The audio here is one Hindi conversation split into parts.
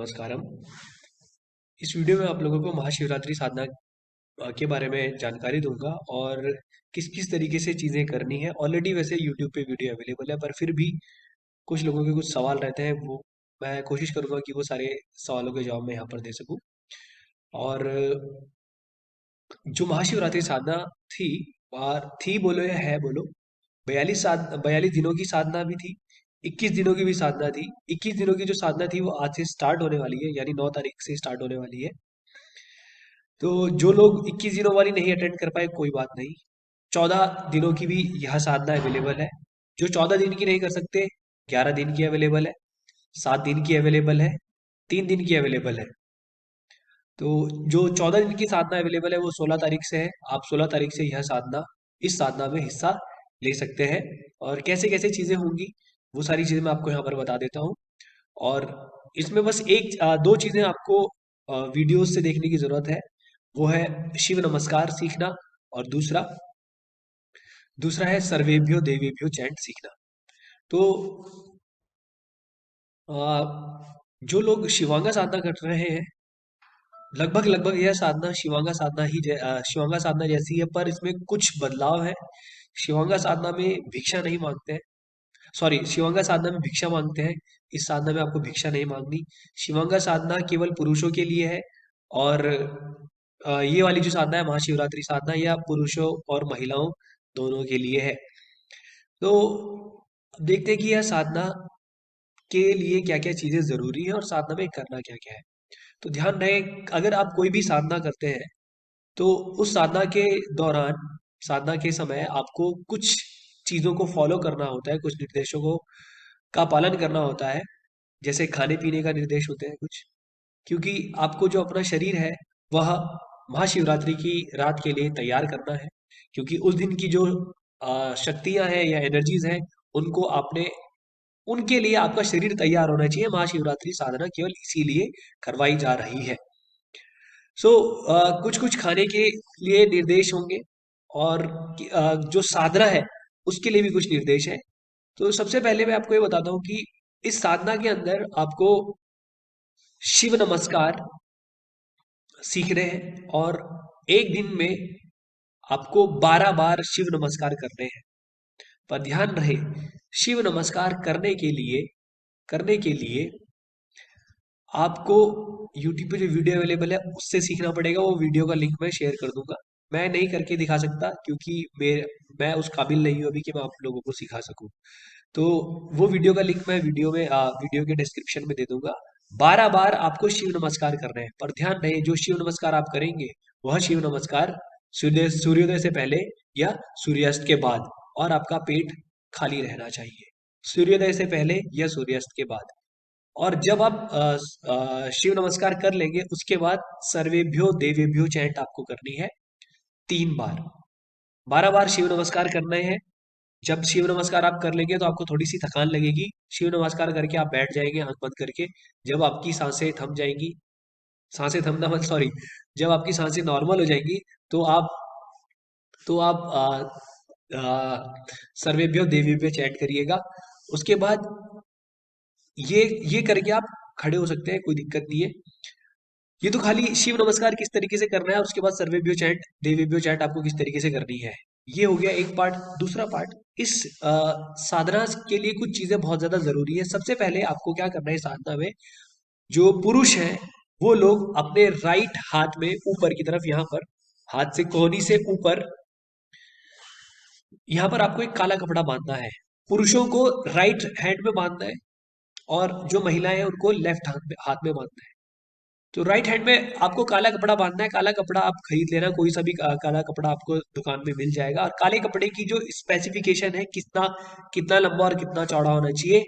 नमस्कारम। इस वीडियो में आप लोगों को महाशिवरात्रि साधना के बारे में जानकारी दूंगा और किस किस तरीके से चीज़ें करनी है। ऑलरेडी वैसे यूट्यूब पे वीडियो अवेलेबल है, पर फिर भी कुछ लोगों के कुछ सवाल रहते हैं, वो मैं कोशिश करूंगा कि वो सारे सवालों के जवाब मैं यहाँ पर दे सकूं। और जो महाशिवरात्रि साधना थी, थी बोलो या है बोलो, 42 दिनों की साधना भी थी, 21 दिनों की भी साधना थी। 21 दिनों की जो साधना थी वो आज से स्टार्ट होने वाली है, यानी 9 तारीख से स्टार्ट होने वाली है। तो जो लोग 21 दिनों वाली नहीं अटेंड कर पाए, कोई बात नहीं, 14 दिनों की भी यह साधना अवेलेबल है। जो 14 दिन की नहीं कर सकते, 11 दिन की अवेलेबल है, 7 दिन की अवेलेबल है, 3 दिन की अवेलेबल है। तो जो 14 दिन की साधना अवेलेबल है वो 16 तारीख से है। आप 16 तारीख से यह साधना, इस साधना में हिस्सा ले सकते हैं। और कैसे कैसे चीज़ें होंगी वो सारी चीज़ें मैं आपको यहाँ पर बता देता हूँ। और इसमें बस दो चीज़ें आपको वीडियोस से देखने की ज़रूरत है। वो है शिव नमस्कार सीखना, और दूसरा दूसरा है सर्वेभ्यो देवेभ्यो चैंट सीखना। तो अ, जो लोग शिवांगा साधना कर रहे हैं, लगभग लगभग यह साधना शिवांगा साधना जैसी है, पर इसमें कुछ बदलाव है। शिवांगा साधना में भिक्षा नहीं मांगते हैं, सॉरी, शिवांगा साधना में भिक्षा मांगते हैं। इस साधना में आपको भिक्षा नहीं मांगनी। शिवांगा साधना केवल पुरुषों के लिए है। और ये वाली जो साधना है महाशिवरात्रि साधना, यह पुरुषों और महिलाओं दोनों के लिए है। तो अब देखते हैं कि यह साधना के लिए क्या क्या चीजें जरूरी है और साधना में करना क्या क्या है। तो ध्यान रहे, अगर आप कोई भी साधना करते हैं तो उस साधना के दौरान, साधना के समय आपको कुछ चीजों को फॉलो करना होता है, कुछ निर्देशों को का पालन करना होता है। जैसे खाने पीने का निर्देश होते हैं कुछ, क्योंकि आपको जो अपना शरीर है वह महाशिवरात्रि की रात के लिए तैयार करना है। क्योंकि उस दिन की जो शक्तियां हैं या एनर्जीज हैं, उनको आपने उनके लिए आपका शरीर तैयार होना चाहिए। महाशिवरात्रि साधना केवल इसीलिए करवाई जा रही है। सो कुछ कुछ खाने के लिए निर्देश होंगे, और जो साधना है उसके लिए भी कुछ निर्देश है। तो सबसे पहले मैं आपको ये बताता हूँ कि इस साधना के अंदर आपको शिव नमस्कार सीखने हैं, और एक दिन में आपको 12 बार शिव नमस्कार करने हैं। पर ध्यान रहे, शिव नमस्कार करने के लिए आपको यूट्यूब पे जो वीडियो अवेलेबल है उससे सीखना पड़ेगा। वो वीडियो का लिंक मैं शेयर कर दूंगा। मैं नहीं करके दिखा सकता, क्योंकि मैं उस काबिल नहीं हूँ अभी कि मैं आप लोगों को सिखा सकूं। तो वो वीडियो का लिंक मैं वीडियो के डिस्क्रिप्शन में दे दूंगा। 12 बार आपको शिव नमस्कार करना है। पर ध्यान रहे, जो शिव नमस्कार आप करेंगे वह शिव नमस्कार सूर्योदय से पहले या सूर्यास्त के बाद, और आपका पेट खाली रहना चाहिए। सूर्योदय से पहले या सूर्यास्त के बाद। और जब आप शिव नमस्कार कर लेंगे, उसके बाद सर्वेभ्यो देवेभ्यो चैंट आपको करनी है 3 बार। 12 बार शिव नमस्कार करने हैं। जब शिव नमस्कार आप कर लेंगे तो आपको थोड़ी सी थकान लगेगी। शिव नमस्कार करके आप बैठ जाएंगे आंख बंद करके। जब आपकी सांसें थम जाएंगी, सांसें थमना मत सॉरी, जब आपकी सांसें नॉर्मल हो जाएंगी, तो आप सर्वेभ्यो देवीभ्यो चैंट करिएगा। उसके बाद ये करके आप खड़े हो सकते हैं, कोई दिक्कत नहीं है। ये तो खाली शिव नमस्कार किस तरीके से करना है, उसके बाद सर्वेभ्यो चैंट देवीभ्यो चैंट आपको किस तरीके से करनी है, ये हो गया एक पार्ट। दूसरा पार्ट, इस साधना के लिए कुछ चीजें बहुत ज्यादा जरूरी है। सबसे पहले आपको क्या करना है साधना में, जो पुरुष हैं वो लोग अपने राइट हाथ में ऊपर की तरफ, यहाँ पर हाथ से कोहनी से ऊपर, यहाँ पर आपको एक काला कपड़ा बांधना है। पुरुषों को राइट हैंड में बांधना है, और जो महिलाएं हैं उनको लेफ्ट हाथ में बांधना है। तो राइट हैंड में आपको काला कपड़ा बांधना है। काला कपड़ा आप खरीद लेना, कोई सा भी काला कपड़ा आपको दुकान में मिल जाएगा। और काले कपड़े की जो स्पेसिफिकेशन है, कितना कितना लंबा और कितना चौड़ा होना चाहिए,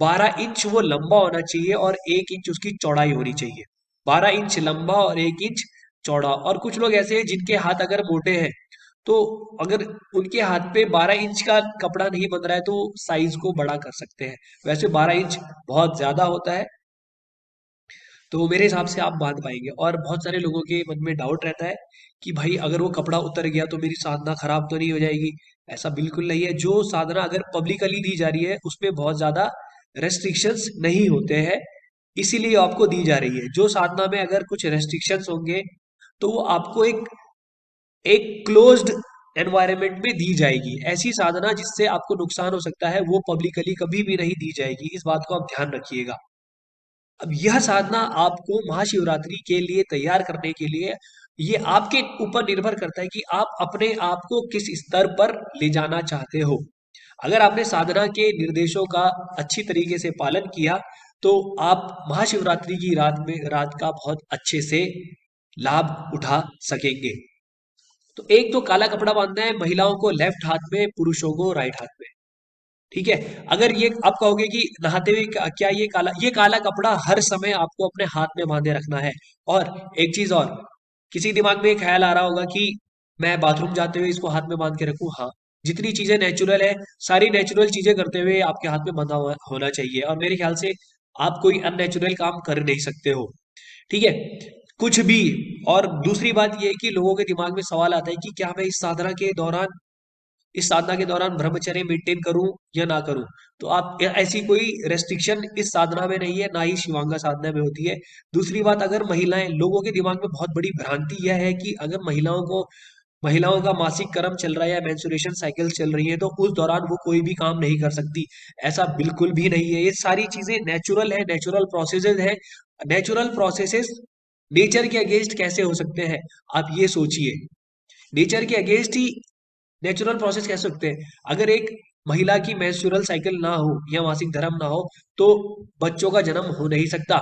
12 इंच वो लंबा होना चाहिए और 1 इंच उसकी चौड़ाई होनी चाहिए। 12 इंच लंबा और 1 इंच चौड़ा। और कुछ लोग ऐसे हैं जिनके हाथ अगर मोटे हैं, तो अगर उनके हाथ पे 12 इंच का कपड़ा नहीं बन रहा है तो साइज को बड़ा कर सकते हैं। वैसे 12 इंच बहुत ज्यादा होता है, तो मेरे हिसाब से आप बांध पाएंगे। और बहुत सारे लोगों के मन में डाउट रहता है कि भाई अगर वो कपड़ा उतर गया तो मेरी साधना खराब तो नहीं हो जाएगी। ऐसा बिल्कुल नहीं है। जो साधना अगर पब्लिकली दी जा रही है उसमें बहुत ज्यादा रेस्ट्रिक्शंस नहीं होते हैं। इसीलिए आपको दी जा रही है। जो साधना में अगर कुछ रेस्ट्रिक्शंस होंगे तो वो आपको एक एक क्लोज्ड एनवायरनमेंट में दी जाएगी। ऐसी साधना जिससे आपको नुकसान हो सकता है वो पब्लिकली कभी भी नहीं दी जाएगी, इस बात को आप ध्यान रखिएगा। अब यह साधना आपको महाशिवरात्रि के लिए तैयार करने के लिए ये आपके ऊपर निर्भर करता है कि आप अपने आप को किस स्तर पर ले जाना चाहते हो। अगर आपने साधना के निर्देशों का अच्छी तरीके से पालन किया तो आप महाशिवरात्रि की रात का बहुत अच्छे से लाभ उठा सकेंगे। तो एक तो काला कपड़ा बांधना है महिलाओं को लेफ्ट हाथ में, पुरुषों को राइट हाथ में। ठीक है। अगर ये आप कहोगे कि नहाते हुए क्या ये काला कपड़ा हर समय आपको अपने हाथ में बांधे रखना है। और एक चीज और, किसी दिमाग में ये ख्याल आ रहा होगा कि मैं बाथरूम जाते हुए इसको हाथ में बांध के रखूं। हाँ, जितनी चीजें नेचुरल है, सारी नेचुरल चीजें करते हुए आपके हाथ में बंधा हुआ होना चाहिए, और मेरे ख्याल से आप कोई अननेचुरल काम कर नहीं सकते हो। ठीक है, कुछ भी। और दूसरी बात ये है कि लोगों के दिमाग में सवाल आता है कि क्या मैं इस साधना के दौरान ब्रह्मचर्य मेंटेन करूं या ना करूं। तो आप ऐसी कोई रेस्ट्रिक्शन इस साधना में नहीं है, ना ही शिवांगा साधना में होती है। दूसरी बात, अगर महिलाएं, लोगों के दिमाग में बहुत बड़ी भ्रांति यह है कि अगर महिलाओं का मासिक कर्म चल रहा है या मेंस्ट्रुएशन साइकिल चल रही है तो उस दौरान वो कोई भी काम नहीं कर सकती। ऐसा बिल्कुल भी नहीं है। ये सारी चीजें नेचुरल है, नेचुरल प्रोसेसेस है। नेचुरल प्रोसेसेस नेचर के अगेंस्ट कैसे हो सकते हैं, आप ये सोचिए। नेचर के अगेंस्ट ही नेचुरल प्रोसेस कह सकते हैं। अगर एक महिला की मेंस्ट्रुअल साइकिल ना हो या मासिक धर्म ना हो तो बच्चों का जन्म हो नहीं सकता।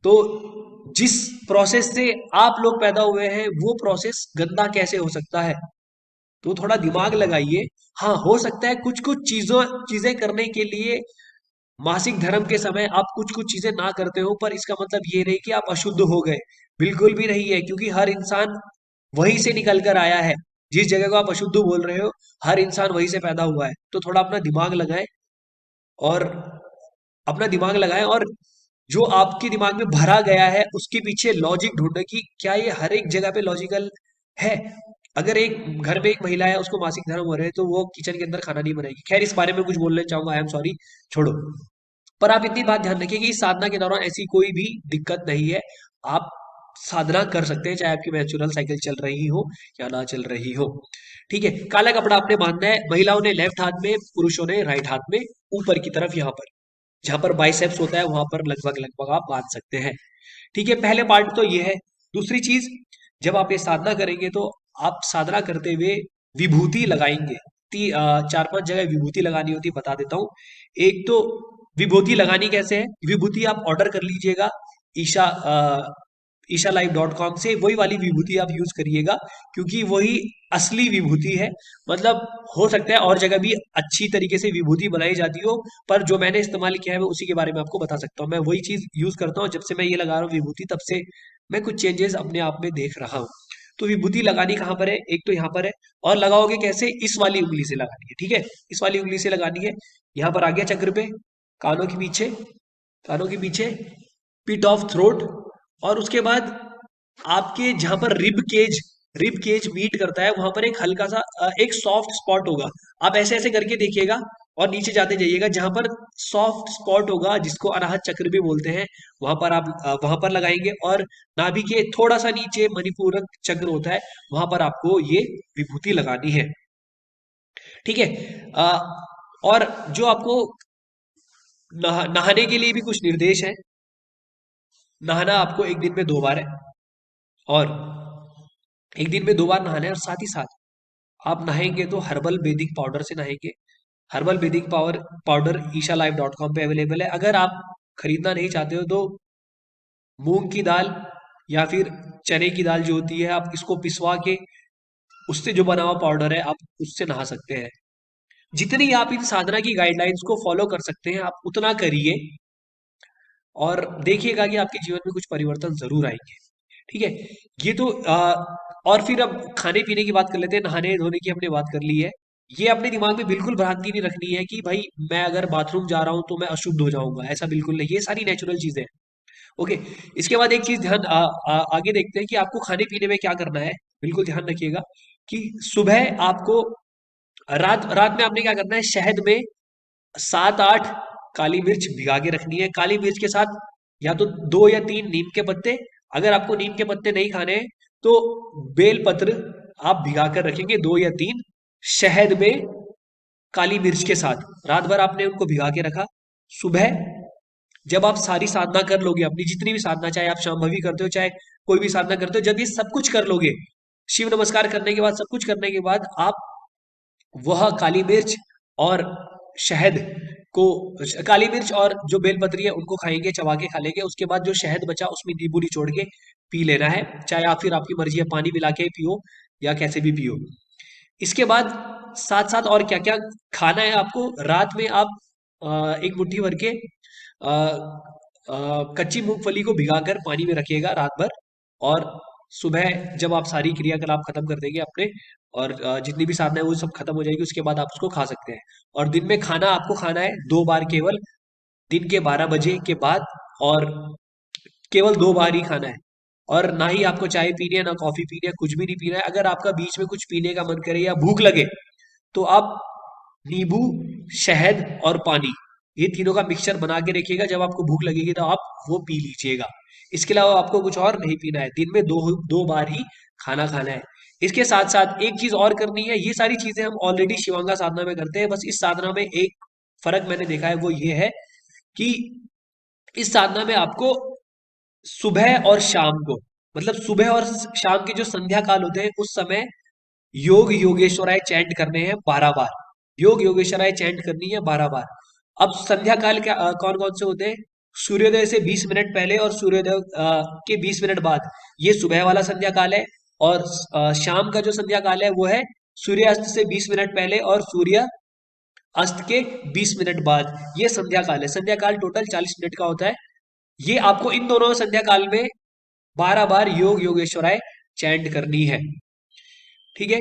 तो जिस प्रोसेस से आप लोग पैदा हुए हैं वो प्रोसेस गंदा कैसे हो सकता है। तो थोड़ा दिमाग लगाइए। हाँ, हो सकता है कुछ कुछ चीजें करने के लिए मासिक धर्म के समय आप कुछ कुछ चीजें ना करते हो, पर इसका मतलब ये नहीं कि आप अशुद्ध हो गए। बिल्कुल भी नहीं है, क्योंकि हर इंसान वहीं से निकल कर आया है। जिस जगह को आप अशुद्ध बोल रहे हो, हर इंसान वहीं से पैदा हुआ है। तो थोड़ा और अपना दिमाग लगाएं, और जो आपके दिमाग में भरा गया है उसके पीछे लॉजिक ढूंढे कि क्या ये हर एक जगह पे लॉजिकल है। अगर एक घर में एक महिला है, उसको मासिक धर्म हो रहे हैं, तो वो किचन के अंदर खाना नहीं बनाएगी। खैर, इस बारे में कुछ बोलना चाहूंगा, आई एम सॉरी, छोड़ो। पर आप इतनी बात ध्यान रखिए कि इस साधना के दौरान ऐसी कोई भी दिक्कत नहीं है। आप साधना कर सकते हैं चाहे आपकी नेचुरल साइकिल चल रही हो या ना चल रही हो। ठीक है, काला कपड़ा आपने बांधना है, महिलाओं ने लेफ्ट हाथ में, पुरुषों ने राइट हाथ में, ऊपर की तरफ, यहाँ पर जहां पर बाइसेप्स होता है वहां पर लगभग लगभग आप बांध सकते हैं। ठीक है, पहले पार्ट तो ये है। दूसरी चीज, जब आप ये साधना करेंगे तो आप साधना करते हुए विभूति लगाएंगे। 4-5 जगह विभूति लगानी होती है, बता देता हूँ। एक तो विभूति लगानी कैसे है, विभूति आप ऑर्डर कर लीजिएगा ईशा ईशालाइव.com से। वही वाली विभूति आप यूज करिएगा, क्योंकि वही असली विभूति है। मतलब हो सकता है और जगह भी अच्छी तरीके से विभूति बनाई जाती हो, पर जो मैंने इस्तेमाल किया है मैं उसी के बारे में आपको बता सकता हूँ। मैं वही चीज यूज करता हूँ, जब से मैं ये लगा रहा हूँ विभूति तब से मैं कुछ चेंजेस अपने आप में देख रहा हूँ। तो विभूति लगानी कहाँ पर है, एक तो यहाँ पर है। और लगाओगे कैसे, इस वाली उंगली से लगानी है। ठीक है, इस वाली उंगली से लगानी है। यहाँ पर आ गया चक्र पे, कानों के पीछे, कानों के पीछे, पिट ऑफ थ्रोट। और उसके बाद आपके जहां पर रिब केज मीट करता है वहां पर एक हल्का सा एक सॉफ्ट स्पॉट होगा। आप ऐसे ऐसे करके देखिएगा और नीचे जाते जाइएगा, जहां पर सॉफ्ट स्पॉट होगा जिसको अनाहत चक्र भी बोलते हैं, वहां पर लगाएंगे। और नाभि के थोड़ा सा नीचे मणिपूरक चक्र होता है, वहां पर आपको ये विभूति लगानी है। ठीक है। अ, और जो आपको नहाने के लिए भी कुछ निर्देश है। नहाना आपको एक दिन में 2 बार है, और एक दिन में 2 बार नहाना है। और साथ ही साथ आप नहाएंगे तो हर्बल बेदिंग पाउडर से नहाएंगे। हर्बल बेदिंग पाउडर ईशालाइव.com पे अवेलेबल है। अगर आप खरीदना नहीं चाहते हो तो मूंग की दाल या फिर चने की दाल जो होती है, आप इसको पिसवा के उससे जो बना हुआ पाउडर है आप उससे नहा सकते हैं। जितनी आप इन साधना की गाइडलाइंस को फॉलो कर सकते हैं आप उतना करिए, और देखिएगा कि आपके जीवन में कुछ परिवर्तन जरूर आएंगे। ठीक है। ये तो और फिर अब खाने पीने की बात कर लेते हैं। नहाने धोने की हमने बात कर ली है। ये अपने दिमाग में बिल्कुल भ्रांति नहीं रखनी है कि भाई मैं अगर बाथरूम जा रहा हूं तो मैं अशुद्ध हो जाऊंगा, ऐसा बिल्कुल नहीं। ये सारी नेचुरल चीजें हैं। ओके। इसके बाद एक चीज आगे देखते हैं कि आपको खाने पीने में क्या करना है। बिल्कुल ध्यान रखिएगा कि सुबह आपको रात रात में आपने क्या करना है, शहद में 7-8 काली मिर्च भिगा के रखनी है। काली मिर्च के साथ या तो 2 या 3 नीम के पत्ते, अगर आपको नीम के पत्ते नहीं खाने हैं तो बेल पत्र आप भिगा कर रखेंगे 2 या 3 शहद में काली मिर्च के साथ। रात भर आपने उनको भिगा के रखा। सुबह जब आप सारी साधना कर लोगे, अपनी जितनी भी साधना, चाहे आप शांभवी करते हो चाहे कोई भी साधना करते हो, जब ये सब कुछ कर लोगे, शिव नमस्कार करने के बाद, सब कुछ करने के बाद, आप वह काली मिर्च और शहद को, काली मिर्च और जो बेलपत्री है उनको खाएंगे, चबा के खा लेंगे। उसके बाद जो शहद बचा उसमें नींबू निचोड़ के पी लेना है, चाहे आप फिर आपकी मर्जी है पानी मिला के पियो या कैसे भी पियो। इसके बाद साथ साथ और क्या क्या खाना है आपको, रात में आप एक मुट्ठी भर के कच्ची मूंगफली को भिगाकर पानी में रखिएगा रात भर, और सुबह जब आप सारी क्रियाकलाप खत्म कर देंगे अपने, और जितनी भी साधना है वो सब खत्म हो जाएगी, उसके बाद आप उसको खा सकते हैं। और दिन में खाना आपको खाना है 2 बार केवल, दिन के 12 बजे के बाद, और केवल 2 बार ही खाना है। और ना ही आपको चाय पीनी है, ना कॉफी पीनी है, कुछ भी नहीं पीना है। अगर आपका बीच में कुछ पीने का मन करे या भूख लगे तो आप नींबू, शहद और पानी, ये तीनों का मिक्सचर बना के रखिएगा, जब आपको भूख लगेगी तो आप वो पी लीजिएगा। इसके अलावा आपको कुछ और नहीं पीना है, दिन में 2 बार ही खाना खाना है। इसके साथ साथ एक चीज और करनी है, ये सारी चीजें हम ऑलरेडी शिवांगा साधना में करते हैं, बस इस साधना में एक फर्क मैंने देखा है, वो ये है कि इस साधना में आपको सुबह और शाम को, मतलब सुबह और शाम के जो संध्या काल होते हैं उस समय योग योगेश्वराय चैंट करने हैं 12 बार। योग योगेश्वराय चैंट करनी है 12 बार। अब संध्या काल क्या कौन कौन से होते हैं? सूर्योदय से 20 मिनट पहले और सूर्योदय के 20 मिनट बाद, ये सुबह वाला संध्या काल है। और शाम का जो संध्या काल है वो है सूर्यास्त से 20 मिनट पहले और सूर्य अस्त के 20 मिनट बाद, ये संध्या काल है। संध्या काल टोटल 40 मिनट का होता है। ये आपको इन दोनों संध्या काल में 12 बार योग योगेश्वराय चैंट करनी है। ठीक है,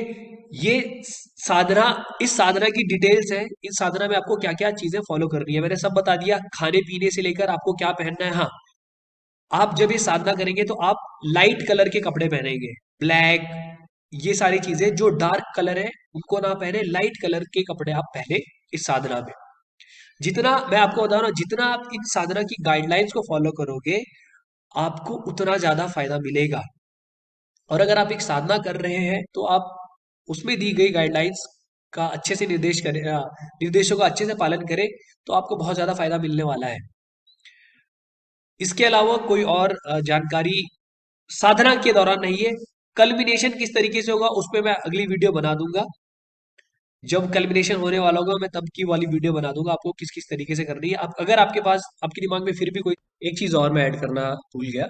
ये साधना, इस साधना की डिटेल्स है, इस साधना में आपको क्या क्या चीजें फॉलो करनी है मैंने सब बता दिया, खाने पीने से लेकर आपको क्या पहनना है। हाँ, आप जब ये साधना करेंगे तो आप लाइट कलर के कपड़े पहनेंगे, ब्लैक, ये सारी चीजें जो डार्क कलर है उनको ना पहने, लाइट कलर के कपड़े आप पहने इस साधना में। जितना मैं आपको बता रहा हूँ, जितना आप इस साधना की गाइडलाइंस को फॉलो करोगे आपको उतना ज्यादा फायदा मिलेगा। और अगर आप एक साधना कर रहे हैं तो आप उसमें दी गई गाइडलाइंस का अच्छे से निर्देशों का अच्छे से पालन करें, तो आपको बहुत ज्यादा फायदा मिलने वाला है। इसके अलावा कोई और जानकारी साधना के दौरान नहीं है। कल्मिनेशन किस तरीके से होगा उस पर मैं अगली वीडियो बना दूंगा। जब कल्मिनेशन होने वाला होगा मैं तब की वाली वीडियो बना दूंगा आपको किस किस तरीके से करनी है। आप अगर आपके पास, आपके दिमाग में फिर भी कोई एक चीज और मैं ऐड करना भूल गया,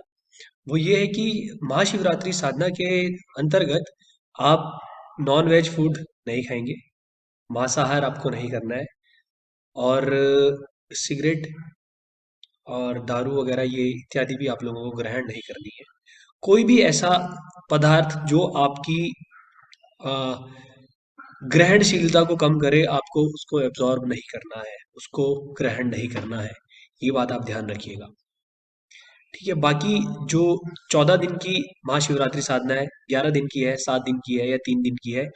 वो ये है कि महाशिवरात्रि साधना के अंतर्गत आप नॉन वेज फूड नहीं खाएंगे, मांसाहार आपको नहीं करना है, और सिगरेट और दारू वगैरह ये इत्यादि भी आप लोगों को ग्रहण नहीं करनी है। कोई भी ऐसा पदार्थ जो आपकी अ, ग्रहणशीलता को कम करे, आपको उसको एब्जॉर्ब नहीं करना है, उसको ग्रहण नहीं करना है, ये बात आप ध्यान रखिएगा। ठीक है, बाकी जो 14 दिन की महाशिवरात्रि साधना है, 11 दिन की है, 7 दिन की है या 3 दिन की है,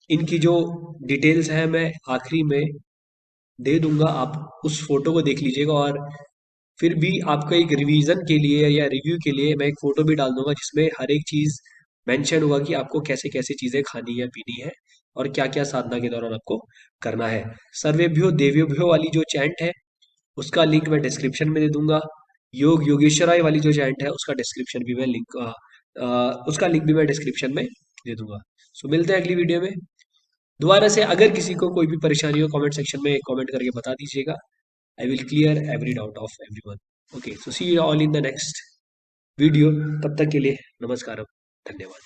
इनकी जो डिटेल्स है मैं आखिरी में दे दूंगा, आप उस फोटो को देख लीजिएगा। और फिर भी आपका एक रिवीजन के लिए या रिव्यू के लिए मैं एक फोटो भी डाल दूंगा जिसमें हर एक चीज मेंशन होगा कि आपको कैसे कैसे चीजें खानी है पीनी है और क्या क्या साधना के दौरान आपको करना है। सर्वेभ्यो देवेभ्यो वाली जो चैंट है उसका लिंक मैं डिस्क्रिप्शन में दे दूंगा। योग योगेश्वराय वाली जो चैंट है उसका डिस्क्रिप्शन भी मैं लिंक उसका लिंक भी मैं डिस्क्रिप्शन में दे दूंगा। सो मिलते हैं अगली वीडियो में। दोबारा से अगर किसी को कोई भी परेशानी हो कमेंट सेक्शन में कमेंट करके बता दीजिएगा। I will clear every doubt of everyone. Okay, so see you all in the next video. तब तक के लिए नमस्कार, धन्यवाद।